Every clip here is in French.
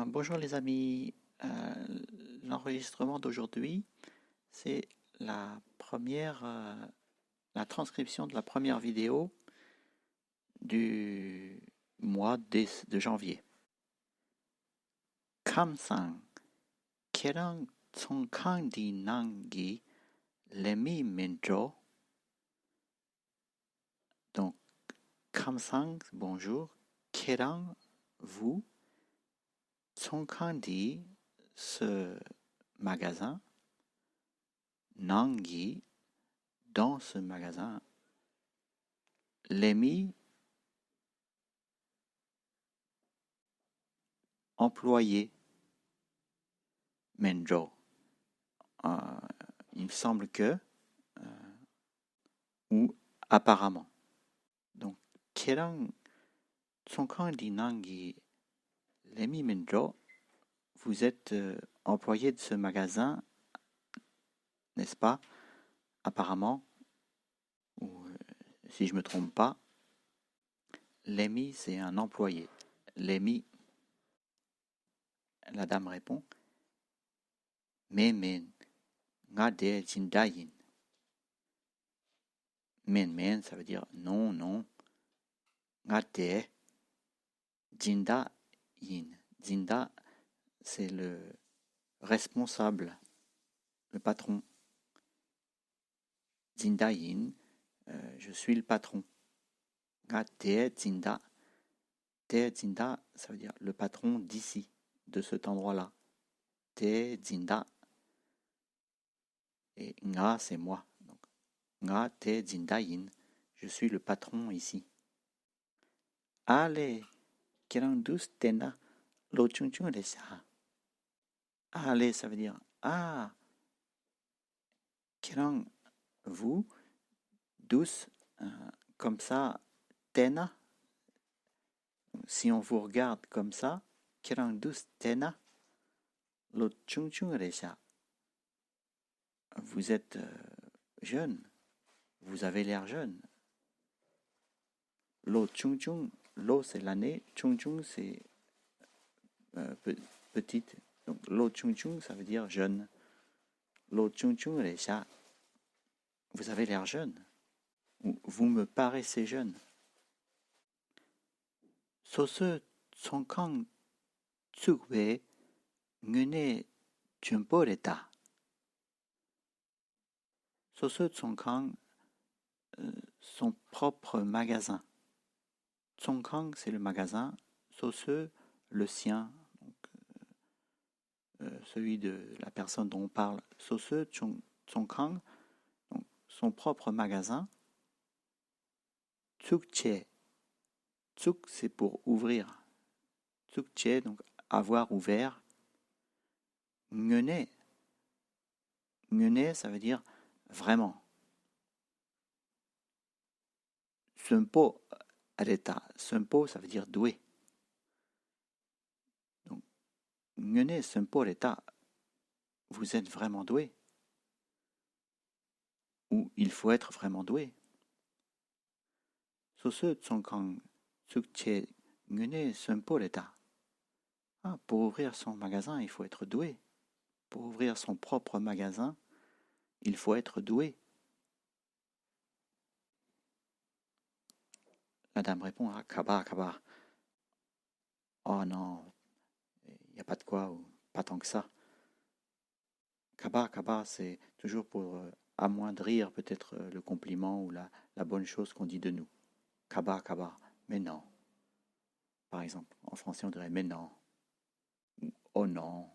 Bonjour les amis. L'enregistrement d'aujourd'hui, c'est la transcription de la première vidéo du mois de janvier. Kamsan, kerang tsongkang di nangi lemi minjo. Donc, Kamsan, bonjour. Kerang, vous. Tsongkandi, ce magasin. Nangi, dans ce magasin. Lemi, employé. Menjo. Il me semble que, ou apparemment. Donc, Kerang Tsongkandi Nangi Lemi Menjo, vous êtes employé de ce magasin, n'est-ce pas? Apparemment, ou si je ne me trompe pas, Lemi c'est un employé. Lemi, la dame répond, Men, ngade jindayin. Men, ça veut dire non. Ngade jindayin. Jinda, c'est le responsable, le patron. Jindayin, je suis le patron. Ngade jinda. Te jinda, ça veut dire le patron d'ici, de cet endroit-là. Te jinda. Et nga, c'est moi. Donc, nga te jindayin. Je suis le patron ici. Ale, kerandus tena lo chung resa. Ale, ça veut dire kerang, vous, douce, comme ça, tena. Si on vous regarde comme ça, kerang douce tena lo chung resa. Vous êtes jeune, vous avez l'air jeune. Lo chung, lo c'est l'année, chung c'est petite. Donc lo chung ça veut dire jeune. Lo chung resa. Vous avez l'air jeune. Vous me paraissez jeune. Sose tsongkang tsukwe ngune chumporeta. Sose tsongkang, son propre magasin. Tsongkang, c'est le magasin. Sose, le sien. Donc, celui de la personne dont on parle. Sose tsongkang, donc son propre magasin. Tsukche. Tsuk, c'est pour ouvrir. Tsukche, donc avoir ouvert. Ngene. Ngene, ça veut dire vraiment. Sumpo areta. Sumpo, ça veut dire doué. Donc, ngene sumpo areta. Vous êtes vraiment doué. Ou il faut être vraiment doué. Sose tsongkang tsukche ngene sumpo areta. Pour ouvrir son magasin, il faut être doué. Pour ouvrir son propre magasin, il faut être doué. La dame répond Kaba. Oh non, il n'y a pas de quoi, ou pas tant que ça. Kaba, c'est toujours pour amoindrir peut-être le compliment ou la bonne chose qu'on dit de nous. Kaba, mais non. Par exemple, en français on dirait mais non. Ou oh non.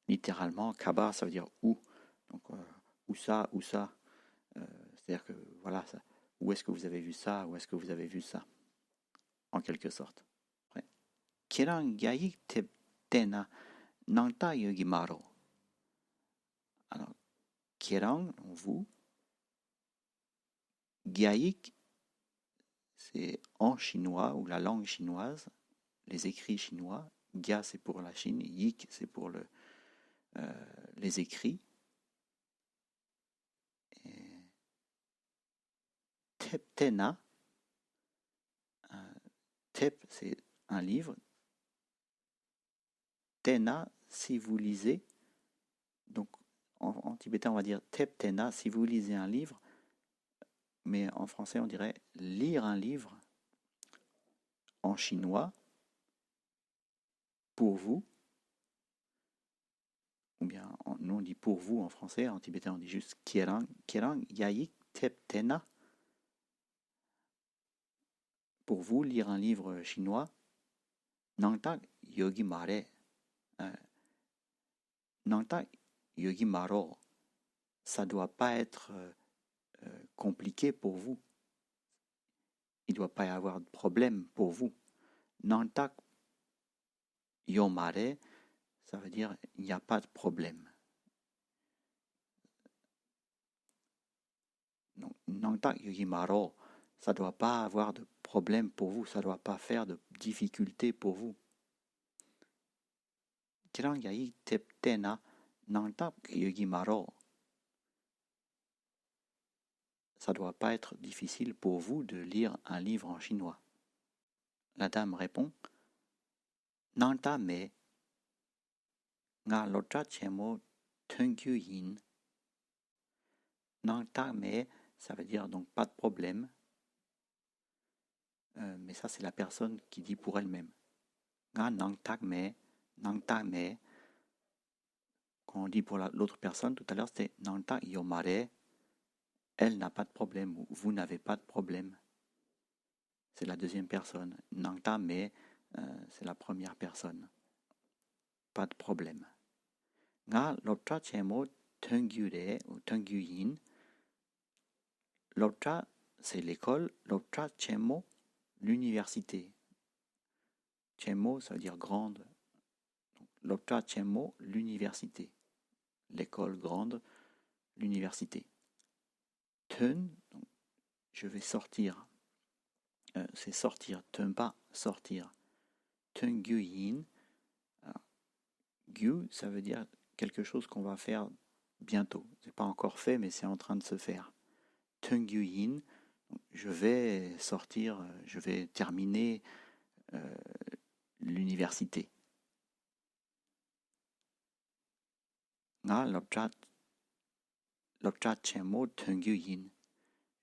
Littéralement, Kaba, ça veut dire où. Donc, où ça. C'est-à-dire que, voilà, ça, où est-ce que vous avez vu ça, où est-ce que vous avez vu ça, en quelque sorte. Kerang gyayik tena nangta yogi maro. Alors, kerang, vous. Gyayik, c'est en chinois, ou la langue chinoise, les écrits chinois. Gya, c'est pour la Chine, yik, c'est pour les écrits. Teptena, tep, c'est un livre. tena, si vous lisez, donc en tibétain on va dire tep tena, si vous lisez un livre, mais en français on dirait lire un livre, en chinois, pour vous, ou bien nous on dit pour vous en français, en tibétain on dit juste kierang, kierang yaik tep tena, pour vous lire un livre chinois, nangtak yogi mare, nangtak yogi maro, ça doit pas être compliqué pour vous. Il ne doit pas y avoir de problème pour vous. Nantak yomare, ça veut dire il n'y a pas de problème. Donc, Nantak yogimaro, ça ne doit pas avoir de problème pour vous, ça ne doit pas faire de difficulté pour vous. Kirang yai teptena Nantak yogimaro, ça ne doit pas être difficile pour vous de lire un livre en chinois. La dame répond Nanta me nga lotra chemo tengyu yin. Nanta me, ça veut dire donc pas de problème. Mais ça, c'est la personne qui dit pour elle-même. Nga nangtak me, quand on dit pour l'autre personne, tout à l'heure, c'était nangtak yomare, elle n'a pas de problème, ou vous n'avez pas de problème. C'est la deuxième personne. Nangta me, c'est la première personne. Pas de problème. Nga lotra chemo tengyure ou tengyuyin. Lotra, c'est l'école. Lotra chemo, l'université. Chemo, ça veut dire grande. Lotra chemo, l'université. L'école grande, l'université. Ten, je vais sortir. C'est sortir. Tenpa, sortir. Tengyu-yin. Gyu, ça veut dire quelque chose qu'on va faire bientôt. C'est pas encore fait, mais c'est en train de se faire. Tengyu-yin, je vais sortir, je vais terminer l'université. Nga Lokcha chemo Tengyu-yin.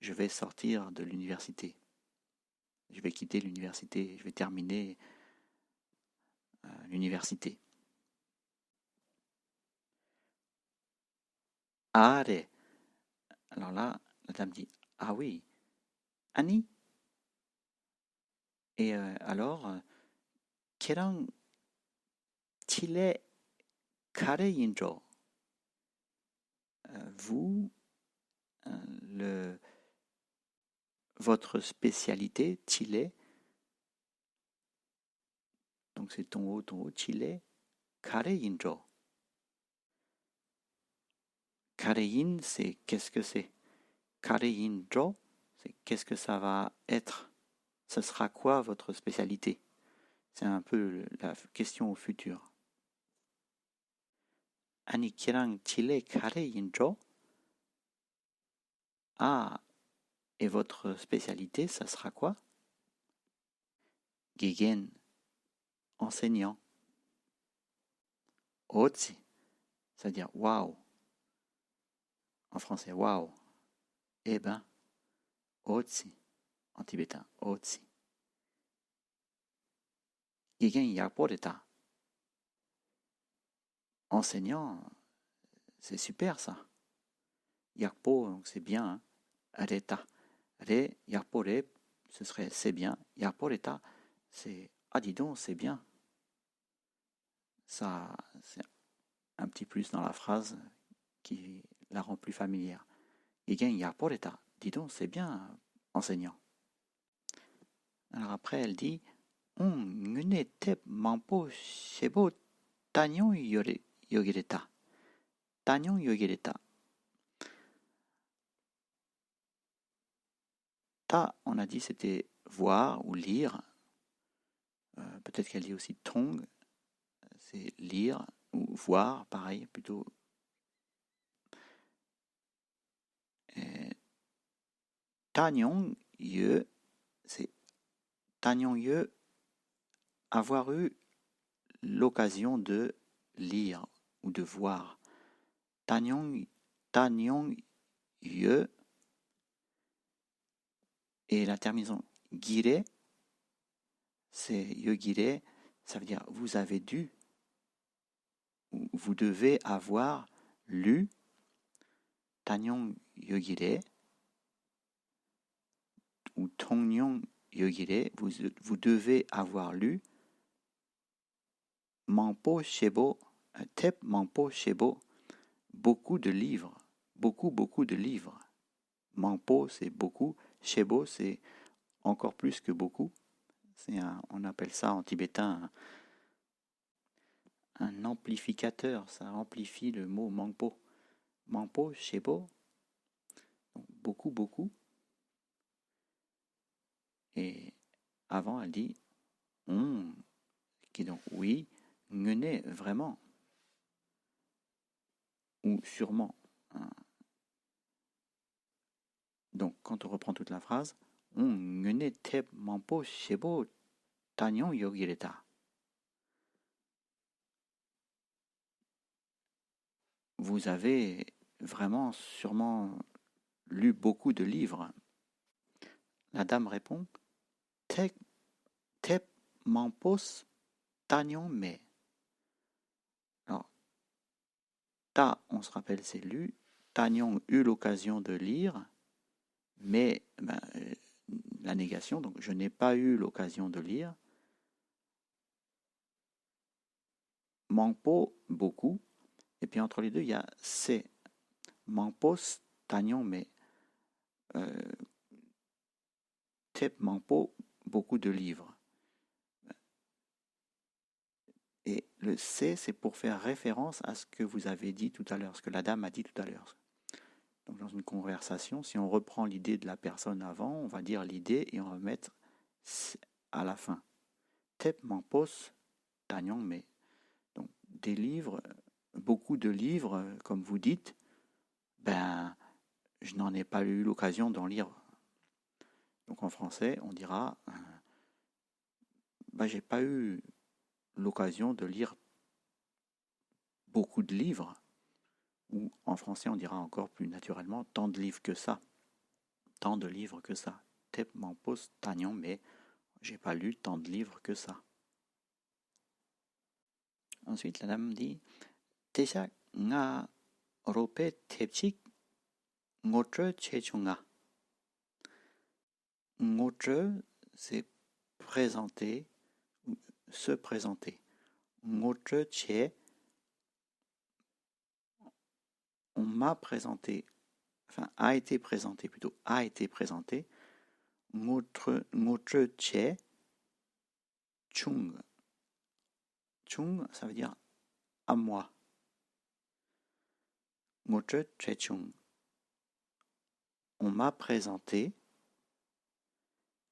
Je vais sortir de l'université. Je vais quitter l'université. Je vais terminer l'université. Are. Alors là, la dame dit ah oui. Annie. Et alors, Kerang Chile Kare Yinjo. Vous, votre spécialité, Chile, donc c'est ton haut, Chile, Kare-injo. Kare-in, c'est qu'est-ce que c'est? Kare-injo, c'est qu'est-ce que ça va être? Ce sera quoi votre spécialité? C'est un peu la question au futur. Ani kirang Chile Kare-injo? Ah, et votre spécialité, ça sera quoi? Gegen, enseignant. Otsi, c'est-à-dire waouh. En français, waouh. Eh ben, otsi. En tibétain, otsi. Gegen yaporeta. Enseignant, c'est super ça. Yakpo, donc c'est bien. Hein? Areta. Re, yapore, ce serait c'est bien. Yaporeta, c'est ah dis donc, c'est bien. Ça, c'est un petit plus dans la phrase qui la rend plus familière. Gegen yaporeta. Dis donc, c'est bien, enseignant. Alors après, elle dit ngune te mampo shebo tanyon yogireta. Tanyon yogireta. Ta, on a dit c'était voir ou lire. Peut-être qu'elle dit aussi tong, c'est lire ou voir, pareil, plutôt. Tanyon c'est Tanyon avoir eu l'occasion de lire ou de voir. Tanyong ye, et la terminaison gire, c'est ye gire, ça veut dire vous avez dû, ou vous devez avoir lu. Tanyong ye gire, ou Tongnyong ye gire, vous devez avoir lu. Mangpo Shebo, Tep Mangpo Shebo, beaucoup de livres, beaucoup de livres. Mangpo c'est beaucoup, Shebo c'est encore plus que beaucoup. On appelle ça en tibétain un amplificateur, ça amplifie le mot Mangpo. Mangpo Shebo, donc beaucoup. Et avant elle dit qui est donc oui, ngene vraiment, ou sûrement. Donc, quand on reprend toute la phrase, ngene tep mampo shebo tanyon yogireta. Vous avez vraiment sûrement lu beaucoup de livres. La dame répond, tep mampos tanyon me. Alors, ta, on se rappelle, c'est lu. Tanyon eut l'occasion de lire, mais la négation, donc je n'ai pas eu l'occasion de lire. Mangpo, beaucoup. Et puis entre les deux, il y a c'est. Mangpos, Tagnon, mais Tep Mangpo, beaucoup de livres. Et le c'est pour faire référence à ce que vous avez dit tout à l'heure, ce que la dame a dit tout à l'heure. Donc dans une conversation, si on reprend l'idée de la personne avant, on va dire l'idée et on va mettre à la fin. Tep Mangpos, Tagnon, mais. Donc des livres, beaucoup de livres, comme vous dites, je n'en ai pas eu l'occasion d'en lire. Donc en français, on dira j'ai pas eu l'occasion de lire beaucoup de livres. Ou en français, on dira encore plus naturellement tant de livres que ça. Tant de livres que ça. Tep Mampos Tagnon, mais j'ai pas lu tant de livres que ça. Ensuite, la dame dit Teja nga rope tepchik ngotre chechunga. Ngotre, c'est présenter, se présenter. Ngotre che, on m'a présenté, enfin a été présenté plutôt, a été présenté. Ngotre che, chung. Chung, ça veut dire à moi. Ngotre che chung. On m'a présenté.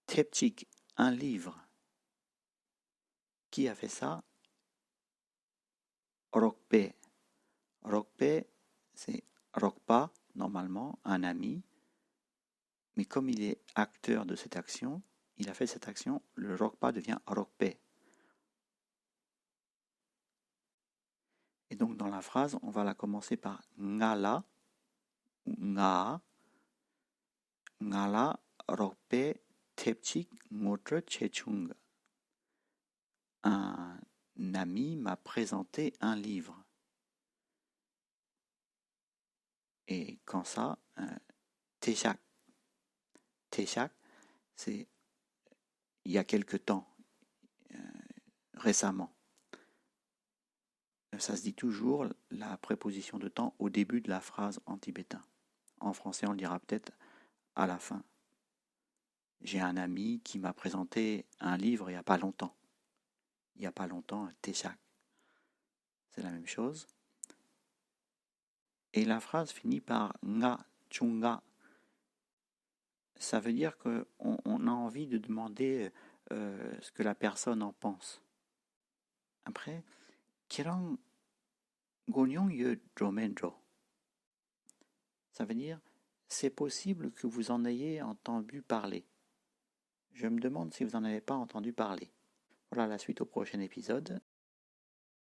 Tepchik, un livre. Qui a fait ça? Rokpe. Rokpe, c'est Rokpa, normalement, un ami. Mais comme il est acteur de cette action, il a fait cette action, le Rokpa devient Rokpe. Et donc dans la phrase, on va la commencer par ngala, ou nga. Ngala Rokpe Tepchik Ngotre Chechung. Un ami m'a présenté un livre. Et quand ça, Teshak. Teshak, c'est il y a quelque temps, récemment. Ça se dit toujours la préposition de temps au début de la phrase en tibétain. En français, on le dira peut-être à la fin. J'ai un ami qui m'a présenté un livre il n'y a pas longtemps. Il n'y a pas longtemps, Teshak. C'est la même chose. Et la phrase finit par nga, chunga. Ça veut dire qu'on a envie de demander ce que la personne en pense. Après, kirang gonyong ye dromendro. Ça veut dire c'est possible que vous en ayez entendu parler. Je me demande si vous n'en avez pas entendu parler. Voilà la suite au prochain épisode.